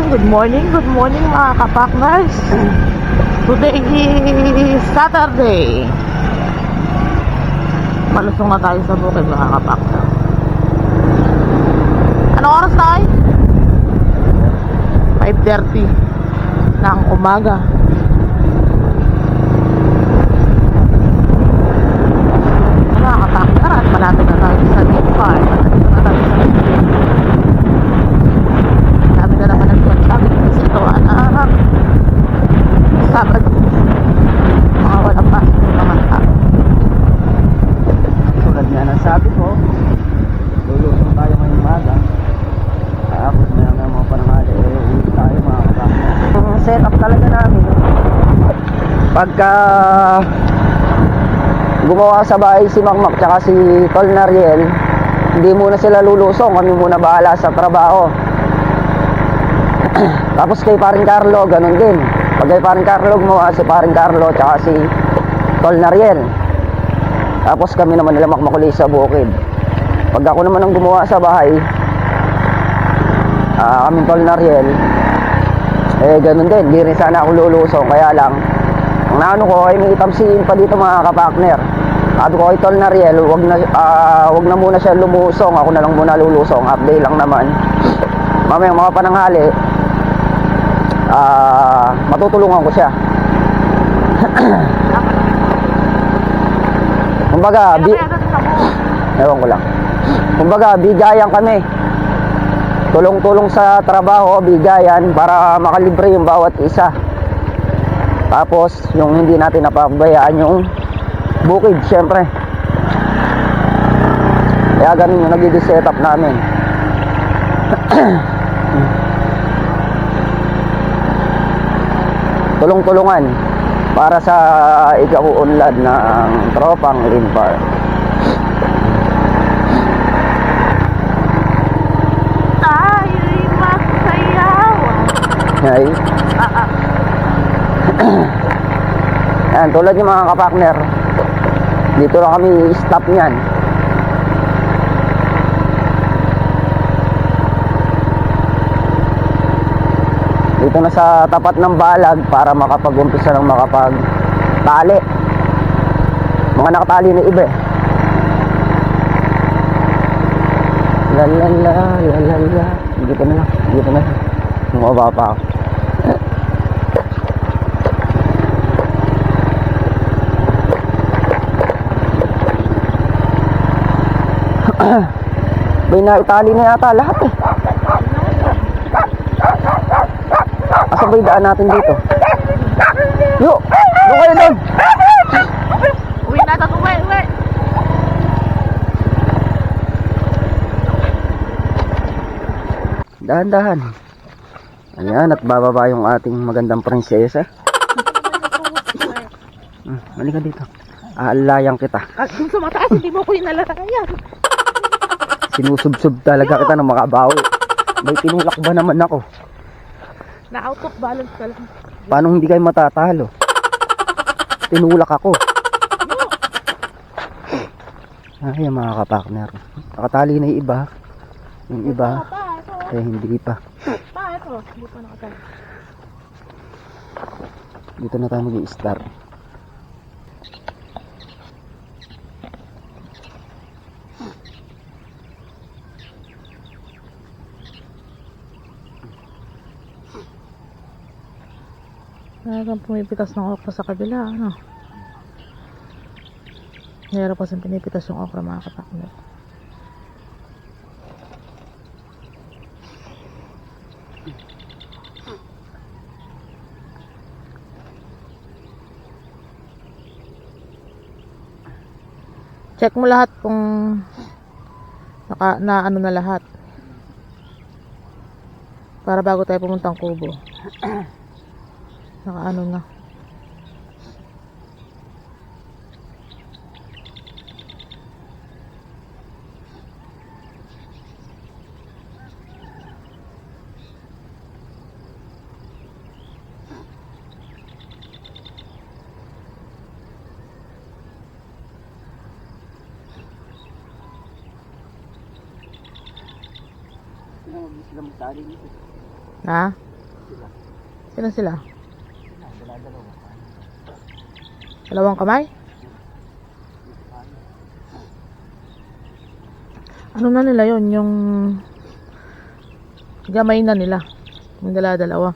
good morning mga kapakners. Today is Saturday. Malusong na tayo sa bukid mga kapakners. Anong oras tayo? 5:30 ng umaga. Mga kapakners, at malapit na tayo sa Deep Park. Sabi na naman ng tuwan. Sabi kasi ito, anak, Sabado, mga walang pasok ng mga tao. Tulad nga ng sabi ko, lulusong tayo ngayong umaga. Tapos maya nga mga pananghali, uwi tayo mga kapakners. Ang setup talaga namin, pagka gumawa sa bahay si Makmak tsaka si Tol Nariel, hindi muna sila lulusong, kami muna bahala sa trabaho. Tapos kay Paring Carlo, ganun din. Pag kay Paring Carlo, gumawa si Paring Carlo tsaka si Tol Nariel. Tapos kami naman nila Makmakuli sa bukid. Pag ako naman ang gumawa sa bahay, kaming Tol Nariel, ganun din, di rin sana ako lulusong. Kaya lang, ang naano ko ay may itamsiin pa dito mga kapakner. Sabi ko kay Tol Nariel, wag na muna siya lumusong, ako na lang muna lulusong, update lang naman. Mamaya mga pananghali, matutulungan ko siya. Kumbaga, ewan ko lang. Kumbaga, bigayan kami. Tulong-tulong sa trabaho, bigayan para makalibre yung bawat isa. Tapos, yung hindi natin napabayaan yung bukid, syempre. Kaya ganun yung nagiging setup namin. Tulong-tulungan para sa ikauunlad ng tropang Limbar. Tayo'y magsayaw. Ay. Yan, tulad yung mga kapakner, dito lang kami stop niyan. Dito na sa tapat ng balag para makapag-umpisa ng makapag-tali. Mga nakatali na iba eh. Lalala, lalala. Dito na lang, dito na lang. Bumaba pa ako. May naitali na yata lahat eh. Asa ba yung daan natin dito? Yo! Doon kayo doon! Uwi na tayo, uwi. Dahan-dahan. Ayan, at bababa yung ating magandang prinsesa. Halika dito. Aalayang kita. Dun sa mataas, hindi mo ko inalalayan. Sinusubsub talaga kita ng makabawi. May tinulak ba naman ako? Na out of balance ka lang. Paano hindi kayo matatalo? Tinulak ako. Ay, mga kapakner. Nakatali na yung iba. Yung iba, hindi pa. Ito. Hindi pa nakatali. Dito na tayo mag-i-start. Talagang pumipitas ng okra sa kabila, ano? Mayroon pa siyang pinipitas yung okra mga kapakner. Check mo lahat kung na ano na lahat. Para bago tayo pumuntang Kubo. Naka ano na. Sila magtali dito. Ha? Sino sila? Dala-dalawa. Dalawang kamay? Ano na nila yon? Yung gamay na nila. Yung dala-dalawa.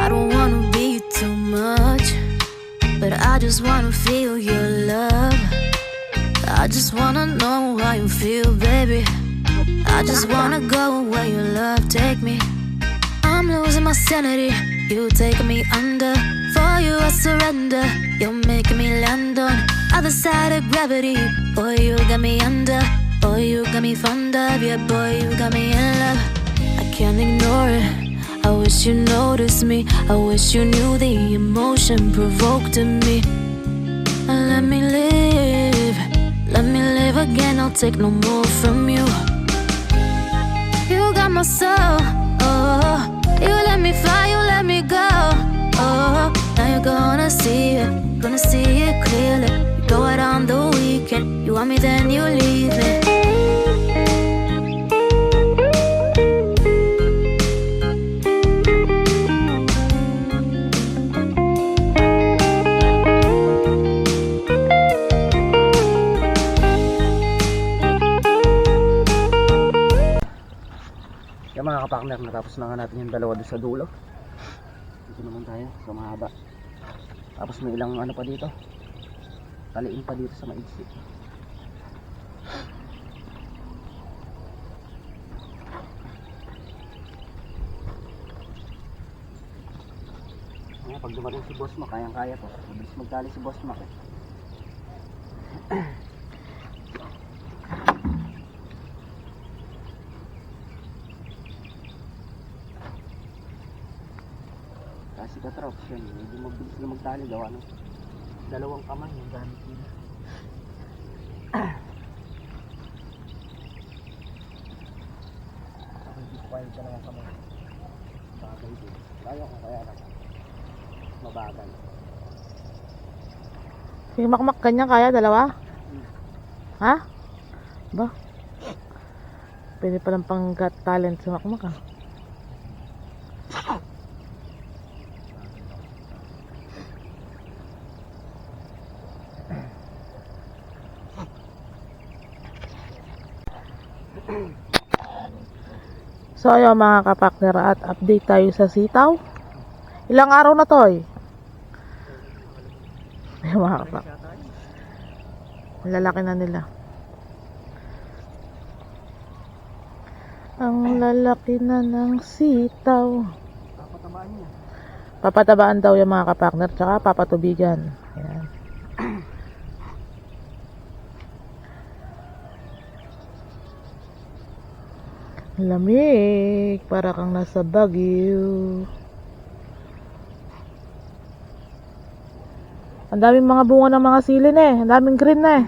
I don't wanna be too much, but I just wanna feel your love. I just wanna know how you feel, baby. I just wanna go where your love take me. I'm losing my sanity, you take me under. For you I surrender, you're making me land on other side of gravity. Boy, you got me under. Boy, you got me fond of. Yeah, boy, you got me in love. I can't ignore it. I wish you noticed me. I wish you knew the emotion provoked in me. Let me live. Let me live again. I'll take no more from you. You got my soul. Oh, you let me fly. You let me go. Oh, now you're gonna see it. Gonna see it clearly. You go out on the weekend. You want me, then you leave me. Yung mga kapakner, natapos na nga natin yung dalawa doon sa dulo. Dito naman tayo sa mahaba. Tapos may ilang ano pa dito, taliin pa dito sa maigsi. Pag dumating si Boss Mac, kayang-kaya to. Mabilis magtali si Boss Mac eh. Kasi katrops yun, medyo mabilis na magtali daw ano. Dalawang kamay yung gamit nila. Okay, di ko kaya dalawang kamay. Bagay din. Kaya ko kaya lang. Mabagal. Si Makmak kanya kaya dalawa? Ha? Ba? Pwede palang pang got talent si Makmak ah. So ayun mga kapakner, at update tayo sa sitaw. Ilang araw na to eh? Ayun mga kapak. Ang lalaki na nila. Ang lalaki na ng sitaw. Papatabaan niya. Papatabaan daw yung mga kapakner, tsaka papatubigan. Ayan. Lamig, para kang nasa Baguio. Ang daming mga bunga ng mga silin eh. Ang daming green na eh.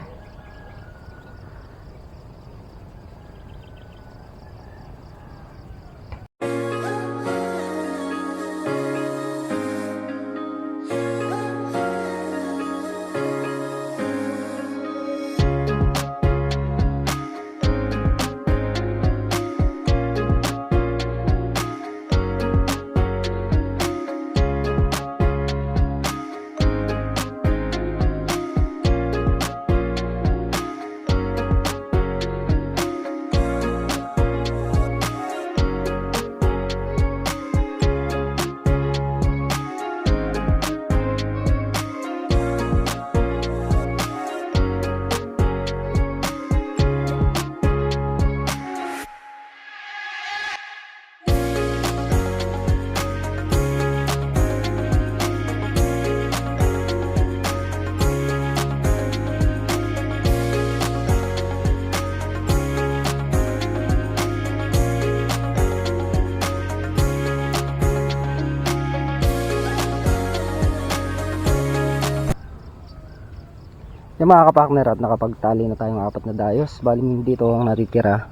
Yung mga kapartner, at nakapagtali na tayong 4 na dayos. Bali dito ang natitira.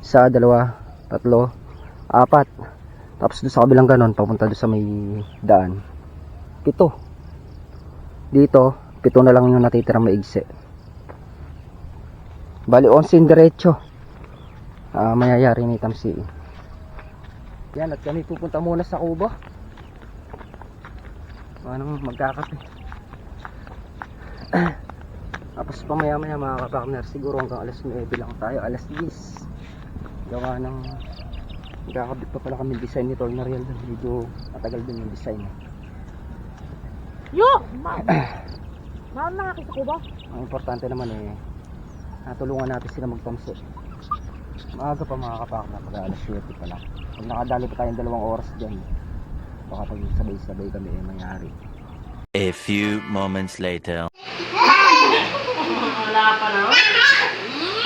Sa 2, 3, 4. Tapos doon sa kabilang ganon, papunta doon sa may daan. 7. Dito, 7 na lang yung natitira maigsi. Bali 11 yung diretso. Mayayari ni Tamsi. Yan, at kami pupunta muna sa kubo. Anong magkakape. Tapos pamaya maya mga kapartner, siguro hanggang alas 9 lang tayo, alas 10. Gawa ng magkakabit pa pala kami design ni Tol na real. Medyo matagal din yung design. Yo! Ma'am, nakakita ko ba? Ang importante naman natulungan natin sila magtamso. Maaga pa mga kapartner, pag alas 7 pa lang. Pag nakadali pa tayong 2 oras dyan, baka pag sabay-sabay kami mayari. A few moments later. Wala pa na.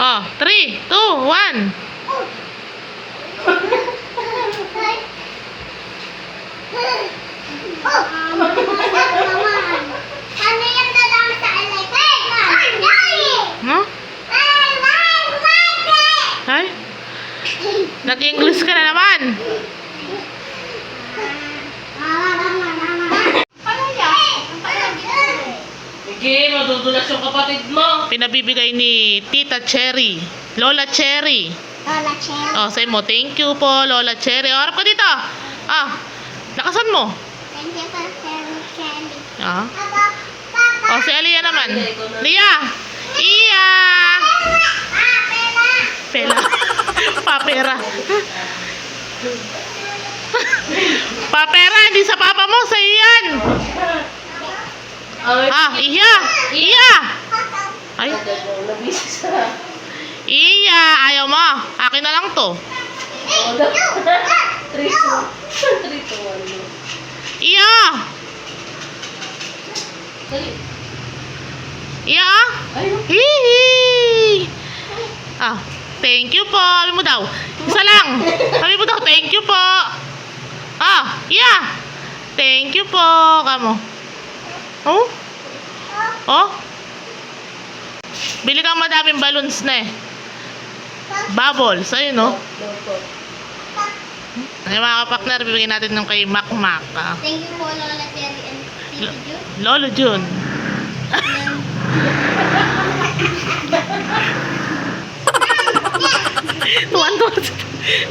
Oh, 3, 2, 1. Ano yung dadami sa electric? No? Ay? Nag-English ka na naman. Sige, madudulas yung kapatid mo. Pinabibigay ni Tita Cherry. Lola Cherry. Lola Cherry. Oh, say mo, thank you po, Lola Cherry. Harap ka dito. Lakasan mo. Thank you for Cherry Candy. Oh, si Aliyah naman. Lia! Iya! Pela. Papera. Papera, hindi sa papa mo, sa iyan. Iya! Iya! Ay. Iya, ayaw mo. Akin na lang to. Iya! Iya! Hihi! Thank you po. Sabi mo daw. Isa lang. Sabi mo daw, thank you po. Iya! Thank you po. Kamo. Oh? Oh? Bili kang madaming balloons na Bubbles. Ayun, no? Ay, mga kapakner, bibigyan natin ng kay Mac Mac. Thank you po Lola Cherry and Tito Ju. Lolo Jun.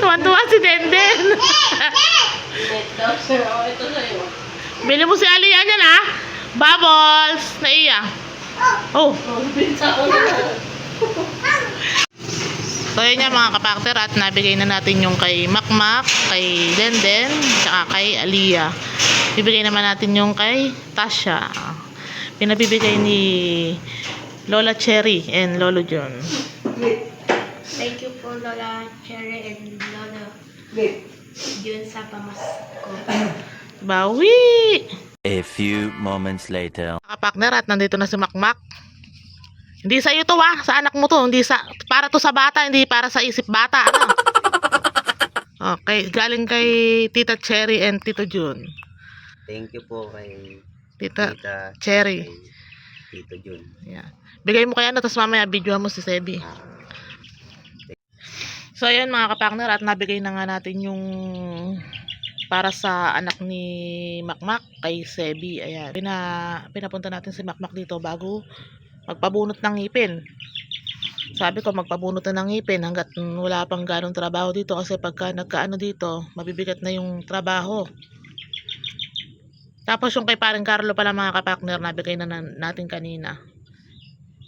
Tuwan-tuwa si Denden. Bili mo si Aliyah niyan, Bubbles. Naiya. Oh. So yun nga mga kapakter, at nabigay na natin yung kay Makmak, kay Denden, tsaka kay Aliyah. Bibigay naman natin yung kay Tasha. Pinabibigay ni Lola Cherry and Lolo John. Thank you po Lola Cherry and Lola Jun sa pamasko. Bawi! A few moments later. Mga kapakter, at nandito na si Makmak. Hindi sa iyo to sa anak mo to, hindi para to sa bata, hindi para sa isip bata, ano? Okay, galing kay Tita Cherry and Tito Jun. Thank you po kay Tita Tita Cherry. kay Tito Jun. Yeah. Bigay mo kaya tapos mamaya video mo si Sebi. So ayan mga kapakner, at nabigay na nga natin yung para sa anak ni Makmak kay Sebi. Ayan. Pinapunta natin si Makmak dito bago magpabunot ng ngipin. Sabi ko magpabunot na ng ngipin hanggat wala pang ganong trabaho dito, kasi pagka nagkaano dito mabibigat na yung trabaho. Tapos yung kay parang Carlo pala mga kapakner, nabigay na natin kanina.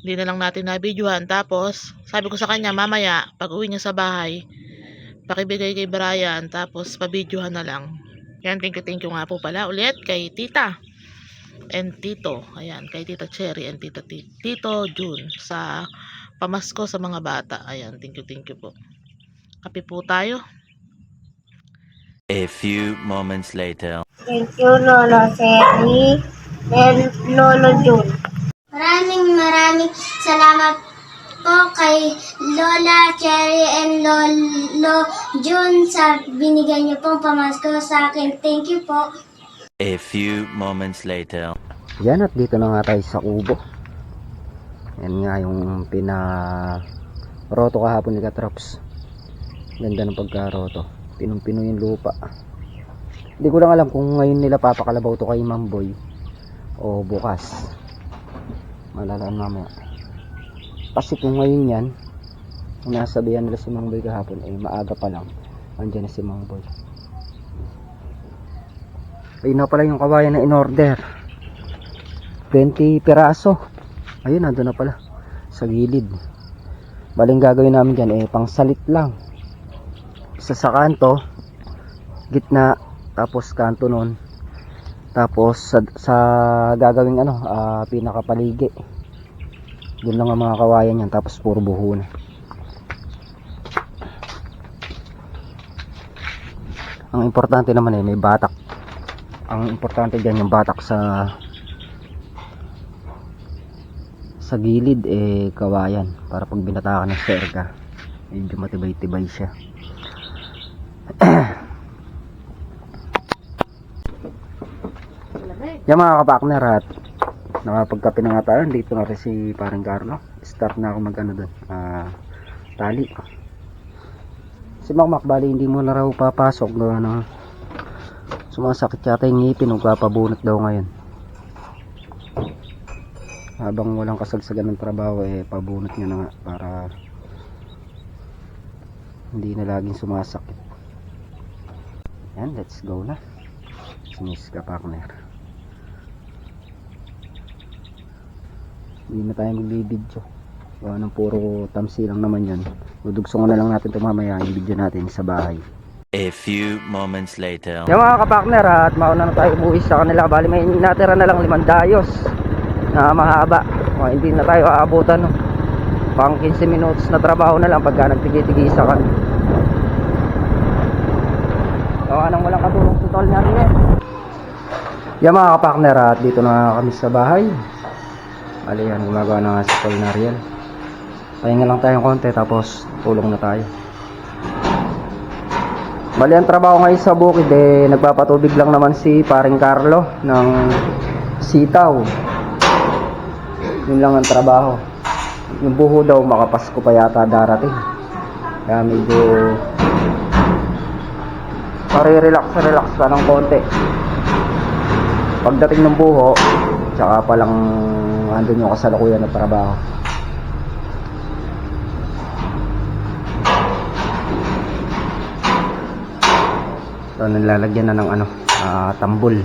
Hindi na lang natin nabidyohan. Tapos sabi ko sa kanya mamaya pag uwi niya sa bahay pakibigay kay Brian, tapos pabidyohan na lang. Yan, thank you nga po pala ulit kay Tita and Tito. Ayan, kay Tita Cherry and Tito Jun sa pamasko sa mga bata. Ayan, thank you po. Kape po tayo. A few moments later. Thank you Lola Cherry and Lolo Jun. Maraming salamat po kay Lola Cherry and Lolo Jun sa binigay niyo pong pamasko sa akin. Thank you po. A few moments later. Yan, at dito na nga tayo sa kubo. Yan nga yung roto kahapon ni Katrops. Ganda ng pagka-roto. Pinong-pino yung lupa. Hindi ko lang alam kung ngayon nila papakalabaw to kay Mamboy o bukas. Malalaan mamaya. Kasi kung ngayon yan, kung nasabihan nila si Mamboy kahapon, maaga pa lang. Andiyan na si Mamboy. Ayun na pala yung kawayan na in-order. 20 piraso. Ayun, nandun na pala. Sa gilid. Baling gagawin namin dyan, pang salit lang. Isa sa kanto, gitna, tapos kanto nun. Tapos sa gagawing pinakapaligi. Doon lang ang mga kawayan yan, tapos puro buho na. Ang importante naman may batak. Ang importante dyan yung batak sa gilid kawayan para pag binatakan ng serga medyo matibay-tibay siya. Yan mga kapakner, at nakapagkape na nga tayo. Dito na rin si parang Carlo. Start na ako doon tali. Si Makmak bali hindi mo na raw papasok doon. Sumasakit yata yung ngipin, magpapabunot daw ngayon. Habang walang kasagsagan ng trabaho pabunot niya na nga para hindi na laging sumasakit. Yan, let's go na. Sinis ka partner. Hindi na tayo magbibidyo. Gawa ng puro tamsi lang naman yan. Dudugsungan na lang natin ito mamaya yung video natin sa bahay. A few moments later. Yan mga kapakner, at mauna na tayo umuwi sa kanila. Bali may natira na lang 5 dayos na mahaba. Hindi na tayo aabutan, no? Pang 15 minutes na trabaho na lang pagka nagtigi-tigisa ka. Anong walang katulong tutol na rin. Yan mga kapakner, at dito na kami sa bahay. Bali yan, gumagawa na nga si Paul Nariel. Pahinga lang tayong konti tapos tulong na tayo. Bali ang trabaho ngayon sa bukid nagpapatubig lang naman si paring Carlo ng sitaw. Yun lang ang trabaho. Yung buho daw makapasko pa yata darating. Kaya medyo relax ka ng konti. Pagdating ng buho, tsaka palang andun yung kasalukuyan na trabaho. So nilalagyan na ng tambol.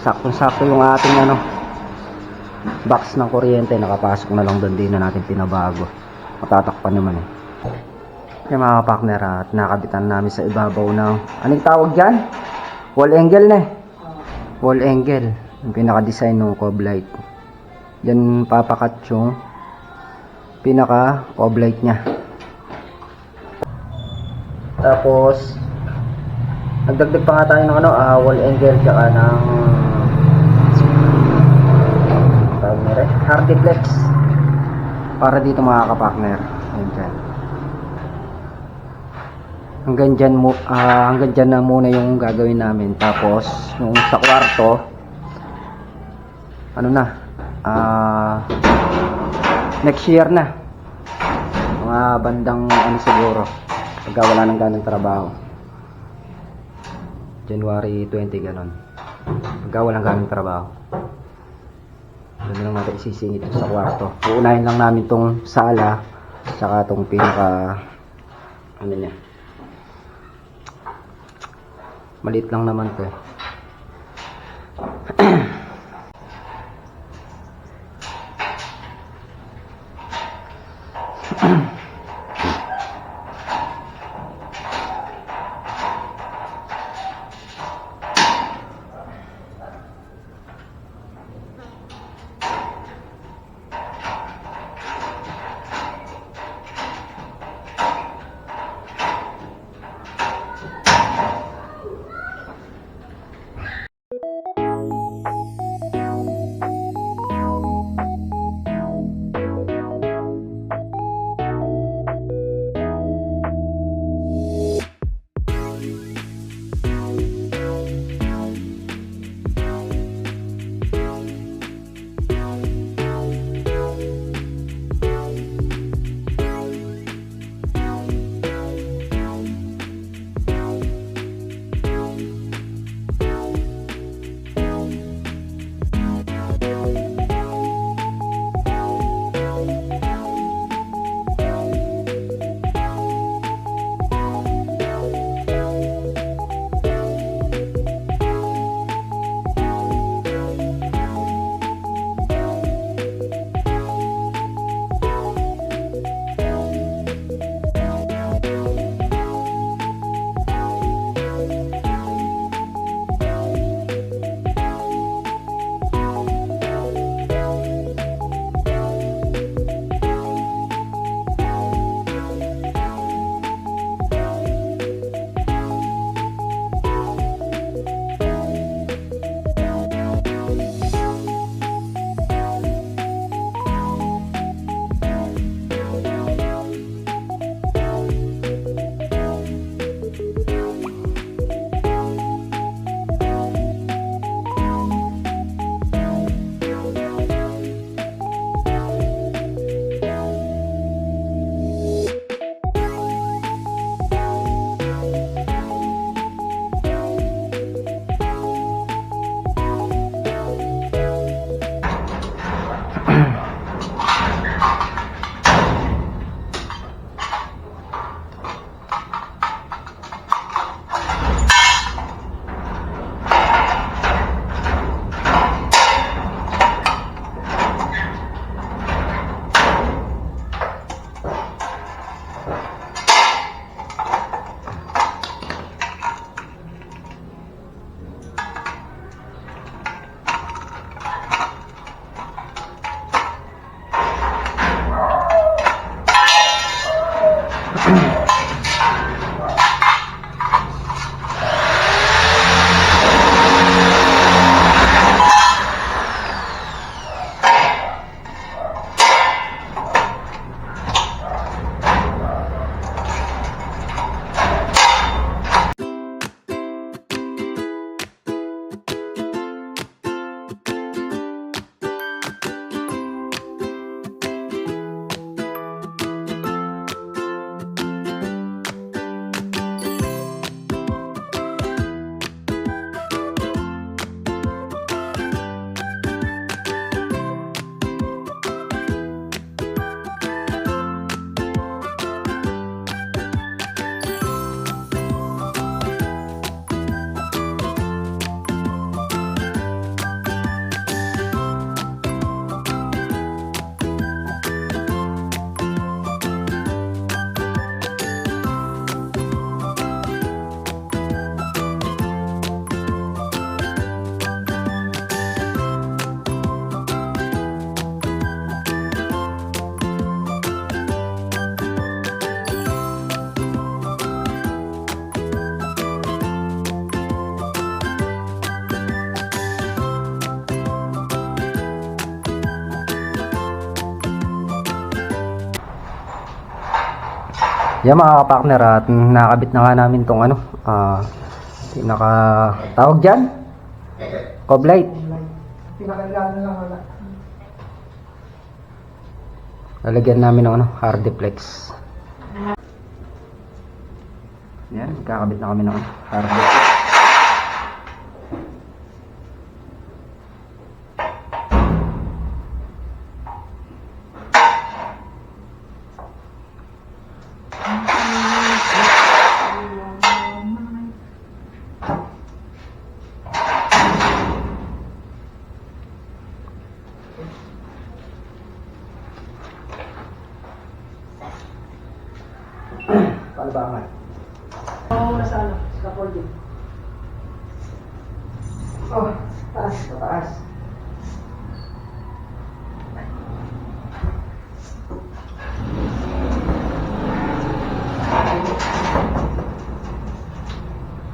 Saktong-sakto yung ating box ng kuryente, nakapasok na lang doon, din na natin pinabago. Matatakpan naman yung mga partner, at nakabitan namin sa ibabaw ng anong tawag dyan? Wall angle na wall angle, yung pinaka-design ng cob light. Diyan papakat yung pinaka-cob light nya. Tapos nagdagdag pa nga tayo ng wall angle tsaka ng Hardiplex para dito mga kapakner. Hanggang dyan na muna yung gagawin namin. Tapos yung sa kwarto next year na, mga bandang siguro pagka wala nang ganang trabaho, January 20 ganon, pagka walang ganang trabaho. Doon lang natin isisingit sa kwarto. Uunahin lang namin tong sala saka tong pinaka niya. Maliit lang naman to. Yan mga kapartner, at nakakabit na nga namin tong ano, pinaka tawag dyan, cob light. Lalagyan namin ng ano, hardiplex. Yan, kakabit na kami ng ano, hardiplex. Paano ba angat? Oo, nasa ano? Scaffolding. Oh, taas. Taas.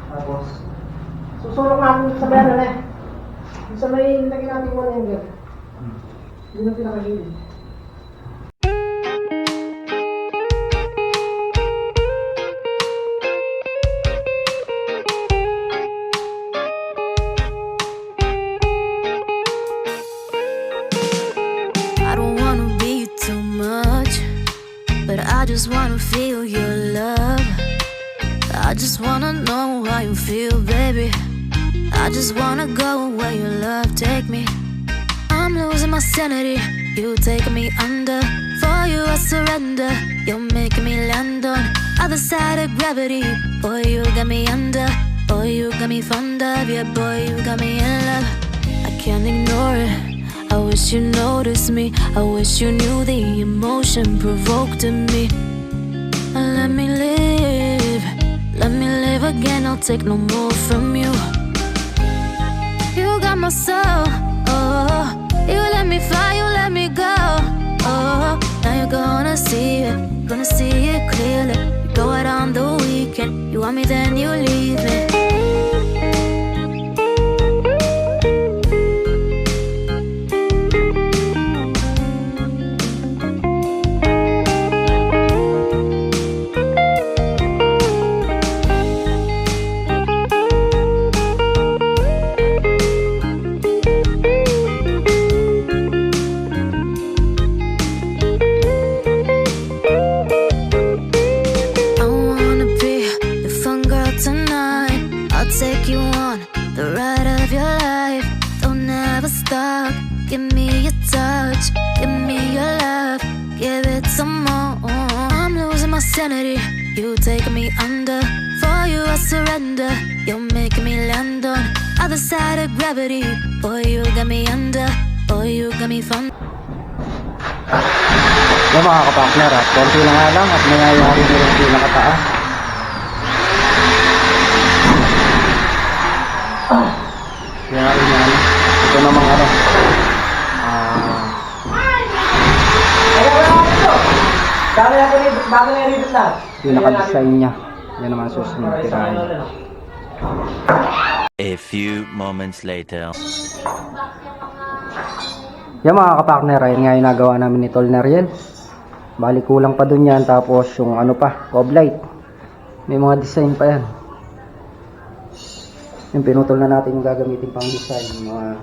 Tapos, susulong natin sa bayan na eh. Sa may lagyan natin 1 angle. Yun ang pinakahili. I don't wanna be too much, but I just wanna feel your love. I just wanna know how you feel, baby. I just wanna go where your love take me. I'm losing my sanity, you taking me under. For you I surrender, you're making me land on other side of gravity. Boy, you got me under. Boy, you got me fond of. Yeah, boy, you got me in love. I can't ignore it. I wish you noticed me. I wish you knew the emotion provoked in me. Let me live again. I'll take no more from you. You got my soul. Oh, you let me fly, you let me go. Oh, now you're gonna see it clearly. You go out on the weekend. You want me, then you leave me. Take you on the ride of your life. Don't ever stop. Give me your touch, give me your love, give it some more. I'm losing my sanity, you taking me under. For you I surrender, you're making me land on other side of gravity. Boy, you got me under. Boy, you got me fun. Yan mga kapartner, at konti na nga lang at nangyayari na rin pinakataas. Kaya ito namang ano, Yung nakadesign niya. Yan naman susunod tirahin. A few moments later. Yan mga kapakner, ayun nga yung nagawa namin ni Tol Nariel. Bali kulang pa dun yan, tapos yung ano pa, cob light. May mga design pa yan. Yung pinutol na natin yung gagamitin pang design, yung mga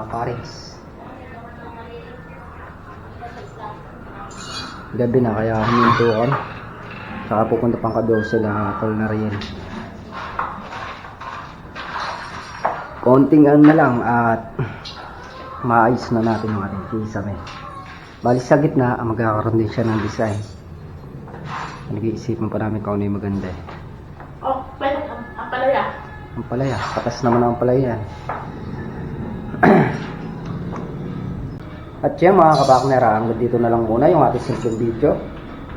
parings. Gabi na kaya huminto ko. Saka pupunta pang ka-12 na Tol Nariel. Konting na lang at maayos na natin yung ating kisame. Bali sa gitna, magkakaroon din siya ng design. Nag-iisipan pa namin kung ano yung maganda eh. Oh, pwede ang palaya. Ang palaya, patas naman ang palaya. At yan mga kabakner, hanggang dito na lang muna yung ating simple video.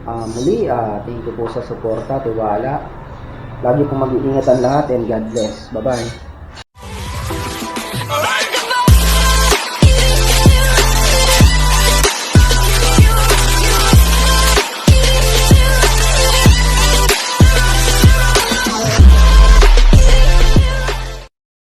Muli, thank you po sa suporta, tiwala. Lagi pong mag-iingat ang lahat and God bless. Bye bye.